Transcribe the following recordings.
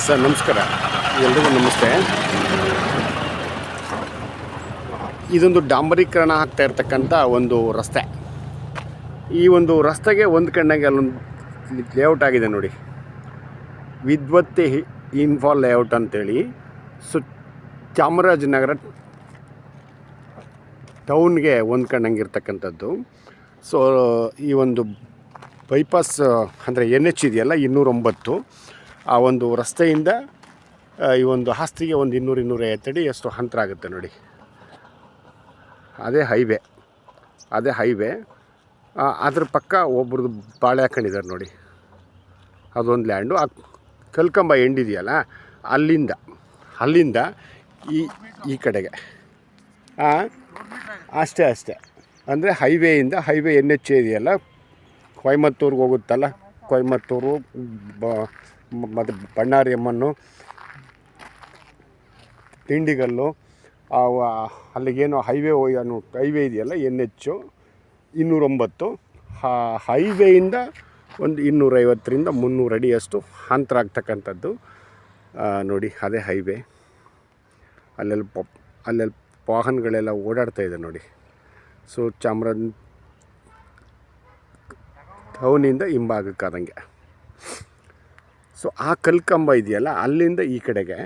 Sir ನಮಸ್ಕಾರ, ಎಲ್ರಿಗೂ ನಮಸ್ತೆ. ಇದೊಂದು ಡಾಂಬರೀಕರಣ ಆಗ್ತಾ ಇರ್ತಕ್ಕಂಥ ಒಂದು ರಸ್ತೆ. ಈ ಒಂದು ರಸ್ತೆಗೆ ಒಂದು ಕಣ್ಣಾಗೆ ಅಲ್ಲೊಂದು ಲೇಔಟ್ ಆಗಿದೆ ನೋಡಿ, ವಿದ್ವತ್ತೆ ಇನ್ಫಾಲ್ ಲೇಔಟ್ ಅಂತೇಳಿ. ಸೊ ಚಾಮರಾಜನಗರ ಟೌನ್ಗೆ ಒಂದು ಕಣ್ಣಂಗಿರ್ತಕ್ಕಂಥದ್ದು. ಸೊ ಈ ಒಂದು ಬೈಪಾಸ್ ಅಂದರೆ NH ಇದೆಯಲ್ಲ 209, ಆ ಒಂದು ರಸ್ತೆಯಿಂದ ಈ ಒಂದು ಆಸ್ತಿಗೆ ಒಂದು 200-250 ಅಡಿ ಎಷ್ಟು ಅಂತರ ಆಗುತ್ತೆ ನೋಡಿ. ಅದೇ ಹೈವೇ. ಅದ್ರ ಪಕ್ಕ ಒಬ್ರದ್ದು ಬಾಳೆ ಹಾಕೊಂಡಿದ್ದಾರೆ ನೋಡಿ, ಅದೊಂದು ಲ್ಯಾಂಡು. ಆ ಕಲ್ಕಂಬ ಎಂಡಿದೆಯಲ್ಲ ಅಲ್ಲಿಂದ ಈ ಕಡೆಗೆ ಅಷ್ಟೇ ಅಂದರೆ ಹೈವೇ NH ಇದೆಯಲ್ಲ, ಕೊಯಮತ್ತೂರಿಗೆ ಹೋಗುತ್ತಲ್ಲ, ಕೊಯಮತ್ತೂರು ಮತ್ತು ಬಣ್ಣಾರಿ ಅಮ್ಮನ್ನು, ತಿಂಡಿಗಲ್ಲು, ಅಲ್ಲಿಗೇನು ಹೈವೇ ಇದೆಯಲ್ಲ NH 209, ಹೈವೇಯಿಂದ ಒಂದು 250-300 ಅಡಿಯಷ್ಟು ಅಂತರ ಆಗ್ತಕ್ಕಂಥದ್ದು ನೋಡಿ. ಅದೇ ಹೈವೇ. ಅಲ್ಲೆಲ್ಲ ವಾಹನಗಳೆಲ್ಲ ಓಡಾಡ್ತಾಯಿದೆ ನೋಡಿ. ಸೊ ಚಾಮರಾಜ ಟೌನಿಂದ ಹಿಂಭಾಗಕ್ಕಾದಂಗೆ. ಸೊ ಆ ಕಲ್ಕಂಬ ಇದೆಯಲ್ಲ, ಅಲ್ಲಿಂದ ಈ ಕಡೆಗೆ,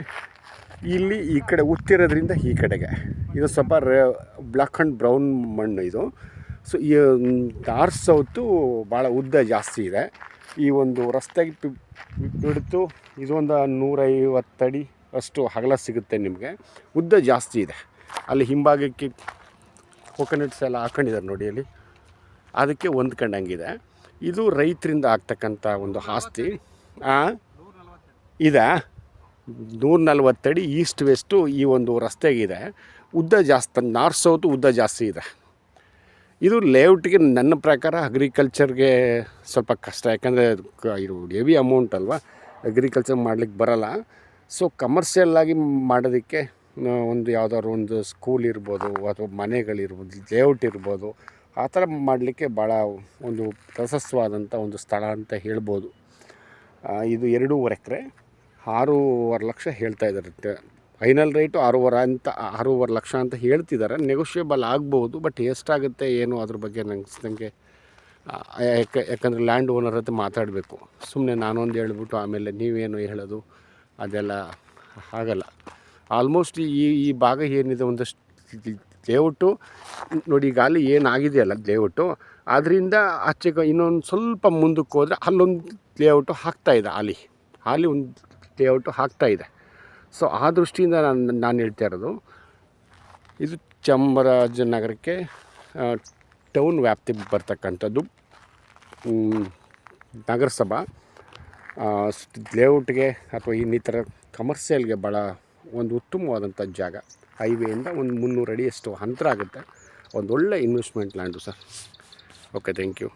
ಈ ಕಡೆ ಉತ್ತಿರೋದ್ರಿಂದ ಈ ಕಡೆಗೆ ಇದು ಸ್ವಲ್ಪ ಬ್ಲ್ಯಾಕ್ ಆ್ಯಂಡ್ ಬ್ರೌನ್ ಮಣ್ಣು ಇದು. ಸೊ ಈ ನಾರ್ತ್ ಸೌತು ಭಾಳ ಉದ್ದ ಜಾಸ್ತಿ ಇದೆ. ಈ ಒಂದು ರಸ್ತೆಗೆ ಬಿಡ್ತು ಇದೊಂದು 150 ಅಡಿ ಅಷ್ಟು ಅಗಲ ಸಿಗುತ್ತೆ ನಿಮಗೆ. ಉದ್ದ ಜಾಸ್ತಿ ಇದೆ. ಅಲ್ಲಿ ಹಿಂಭಾಗಕ್ಕೆ ಕೋಕೋನಟ್ಸ್ ಎಲ್ಲ ಹಾಕೊಂಡಿದ್ದಾರೆ ನೋಡಿ, ಅಲ್ಲಿ ಅದಕ್ಕೆ ಹೊಂದ್ಕೊಂಡಂಗಿದೆ. ಇದು ರೈತರಿಂದ ಆಗ್ತಕ್ಕಂಥ ಒಂದು ಆಸ್ತಿ. ಇದೆ 140 ಅಡಿ ಈಸ್ಟ್ ವೆಸ್ಟು ಈ ಒಂದು ರಸ್ತೆಗಿದೆ. ಉದ್ದ ಜಾಸ್ತಿ, ನಾರ್ತ್ ಸೌತು ಉದ್ದ ಜಾಸ್ತಿ ಇದೆ. ಇದು ಲೇಔಟ್ಗೆ ನನ್ನ ಪ್ರಕಾರ ಅಗ್ರಿಕಲ್ಚರ್ಗೆ ಸ್ವಲ್ಪ ಕಷ್ಟ, ಯಾಕಂದರೆ ಇದು ಹೆವಿ ಅಮೌಂಟ್ ಅಲ್ವಾ, ಅಗ್ರಿಕಲ್ಚರ್ ಮಾಡಲಿಕ್ಕೆ ಬರಲ್ಲ. ಸೊ ಕಮರ್ಷಿಯಲ್ಲಾಗಿ ಮಾಡೋದಕ್ಕೆ ಒಂದು ಯಾವುದಾದ್ರು ಒಂದು ಸ್ಕೂಲ್ ಇರ್ಬೋದು ಅಥವಾ ಮನೆಗಳಿರ್ಬೋದು, ಲೇಔಟ್ ಇರ್ಬೋದು, ಆ ಥರ ಮಾಡಲಿಕ್ಕೆ ಭಾಳ ಒಂದು ಪ್ರಶಸ್ತವಾದಂಥ ಒಂದು ಸ್ಥಳ ಅಂತ ಹೇಳ್ಬೋದು. ಇದು 2.5 ಎಕರೆ 6.5 ಲಕ್ಷ ಹೇಳ್ತಾ ಇದ್ದಾರೆ. ಫೈನಲ್ ರೇಟು 6.5 ಲಕ್ಷ ಅಂತ ಹೇಳ್ತಿದ್ದಾರೆ. ನೆಗೋಷಿಯೇಬಲ್ ಆಗ್ಬೋದು, ಬಟ್ ಎಷ್ಟಾಗುತ್ತೆ ಏನು ಅದ್ರ ಬಗ್ಗೆ ನನಗೆ ಯಾಕಂದರೆ ಲ್ಯಾಂಡ್ ಓನರ್ ಹತ್ರ ಮಾತಾಡಬೇಕು. ಸುಮ್ಮನೆ ನಾನೊಂದು ಹೇಳ್ಬಿಟ್ಟು ಆಮೇಲೆ ನೀವೇನು ಹೇಳೋದು ಅದೆಲ್ಲ ಆಗಲ್ಲ. ಆಲ್ಮೋಸ್ಟ್ ಈ ಭಾಗ ಏನಿದೆ ಒಂದಷ್ಟು ಲೇಔಟು ನೋಡಿ, ಈಗ ಅಲ್ಲಿ ಏನಾಗಿದೆಯಲ್ಲ ಲೇಔಟು, ಅದರಿಂದ ಆಚೆಗೆ ಇನ್ನೊಂದು ಸ್ವಲ್ಪ ಮುಂದಕ್ಕೆ ಹೋದರೆ ಅಲ್ಲೊಂದು ಲೇಔಟು ಹಾಕ್ತಾಯಿದೆ, ಅಲ್ಲಿ ಒಂದು ಲೇಔಟು ಹಾಕ್ತಾಯಿದೆ. ಸೊ ಆ ದೃಷ್ಟಿಯಿಂದ ನಾನು ಹೇಳ್ತಾ ಇರೋದು, ಇದು ಚಾಮರಾಜನಗರಕ್ಕೆ ಟೌನ್ ವ್ಯಾಪ್ತಿಗೆ ಬರ್ತಕ್ಕಂಥದ್ದು ನಗರಸಭಾ ಲೇಔಟ್ಗೆ ಅಥವಾ ಇನ್ನಿತರ ಕಮರ್ಷಿಯಲ್ಗೆ ಭಾಳ ಒಂದು ಉತ್ತಮವಾದಂಥ ಜಾಗ. ಹೈವೇಯಿಂದ ಒಂದು 300 ಅಡಿಯಷ್ಟು ಅಂತರ ಆಗುತ್ತೆ. ಒಂದೊಳ್ಳೆ investment land sir. Okay, thank you.